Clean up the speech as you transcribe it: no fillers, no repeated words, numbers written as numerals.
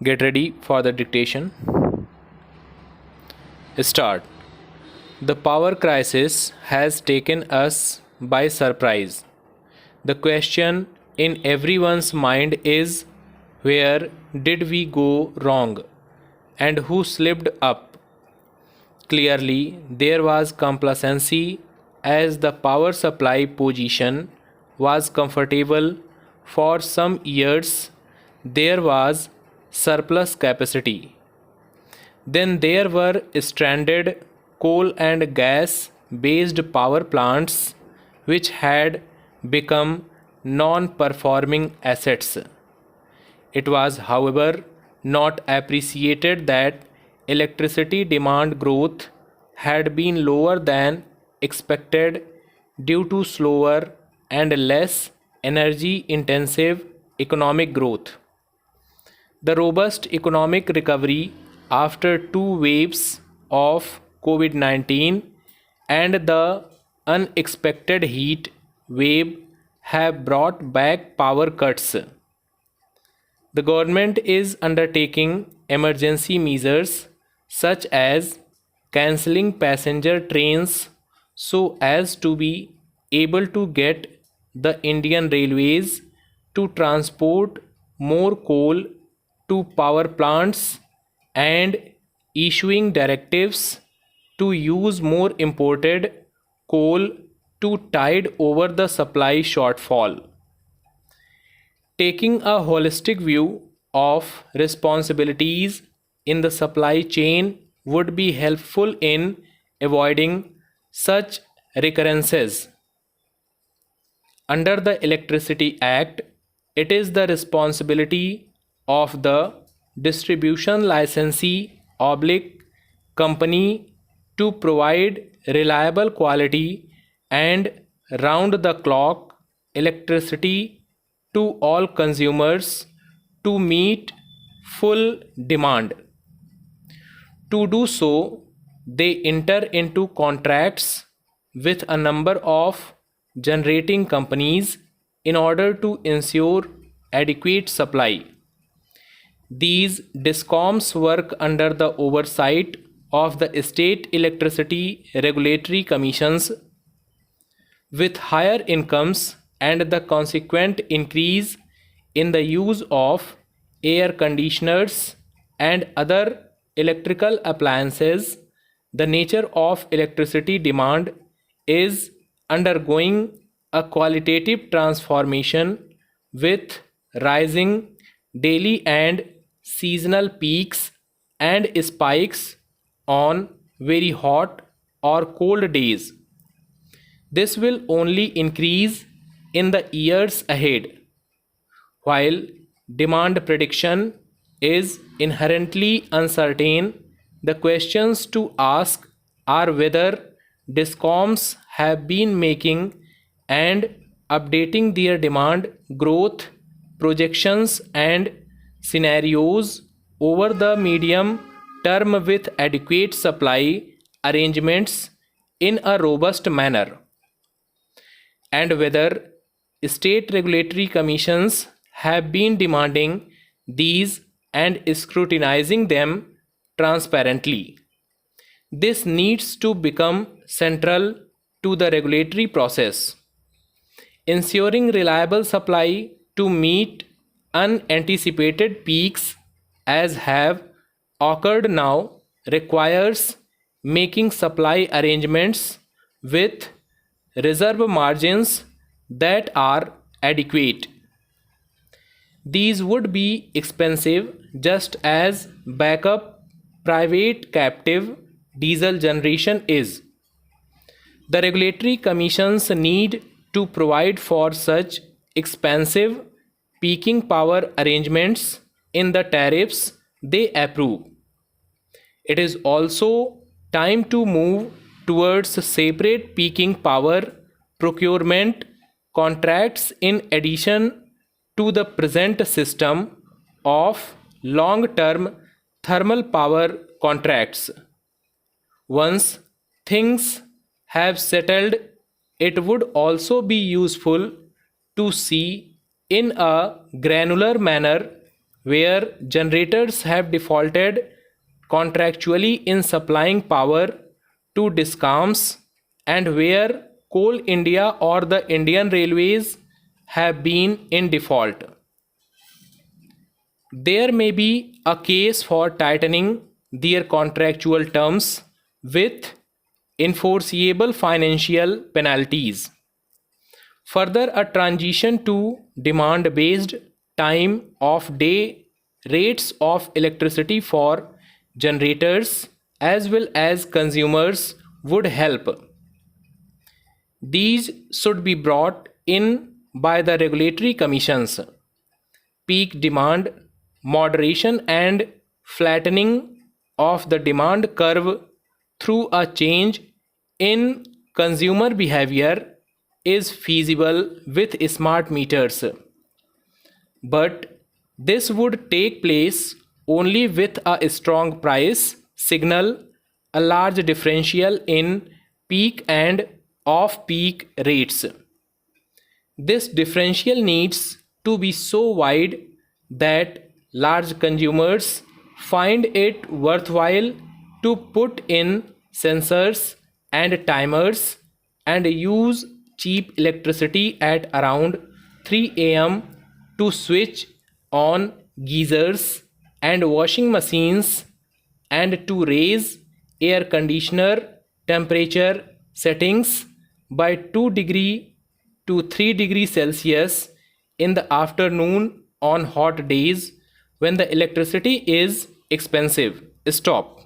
Get ready for the dictation. Start. The power crisis has taken us by surprise. The question in everyone's mind is, where did we go wrong and who slipped up? Clearly, there was complacency as the power supply position was comfortable for some years. There was surplus capacity. Then there were stranded coal and gas based power plants which had become non performing assets. It was, however, not appreciated that electricity demand growth had been lower than expected due to slower and less energy intensive economic growth. The robust economic recovery after two waves of COVID 19 and the unexpected heat wave have brought back power cuts. The government is undertaking emergency measures such as cancelling passenger trains so as to be able to get the Indian Railways to transport more coal to power plants and issuing directives to use more imported coal to tide over the supply shortfall. Taking a holistic view of responsibilities in the supply chain would be helpful in avoiding such recurrences. Under the Electricity Act, it is the responsibility of the distribution licensee oblique company to provide reliable quality and round the clock electricity to all consumers to meet full demand. To do so, they enter into contracts with a number of generating companies in order to ensure adequate supply. These DISCOMs work under the oversight of the state electricity regulatory commissions. With higher incomes and the consequent increase in the use of air conditioners and other electrical appliances, the nature of electricity demand is undergoing a qualitative transformation with rising daily and seasonal peaks and spikes on very hot or cold days. This will only increase in the years ahead. While demand prediction is inherently uncertain, the questions to ask are whether DISCOMs have been making and updating their demand growth projections and scenarios over the medium term with adequate supply arrangements in a robust manner, and whether state regulatory commissions have been demanding these and scrutinizing them transparently. This needs to become central to the regulatory process. Ensuring reliable supply to meet unanticipated peaks as have occurred now requires making supply arrangements with reserve margins that are adequate. These would be expensive just as backup private captive diesel generation is. The regulatory commissions need to provide for such expensive peaking power arrangements in the tariffs they approve. It is also time to move towards separate peaking power procurement contracts in addition to the present system of long-term thermal power contracts. Once things have settled, it would also be useful to see in a granular manner where generators have defaulted contractually in supplying power to discoms, and where Coal India or the Indian Railways have been in default. There may be a case for tightening their contractual terms with enforceable financial penalties. Further, a transition to demand based time of day rates of electricity for generators as well as consumers would help. These should be brought in by the regulatory commissions. Peak demand moderation and flattening of the demand curve through a change in consumer behavior is feasible with smart meters, but this would take place only with a strong price signal, a large differential in peak and off peak rates. This differential needs to be so wide that large consumers find it worthwhile to put in sensors and timers and use cheap electricity at around 3 am to switch on geysers and washing machines and to raise air conditioner temperature settings by 2 to 3 Celsius in the afternoon on hot days when the electricity is expensive. Stop.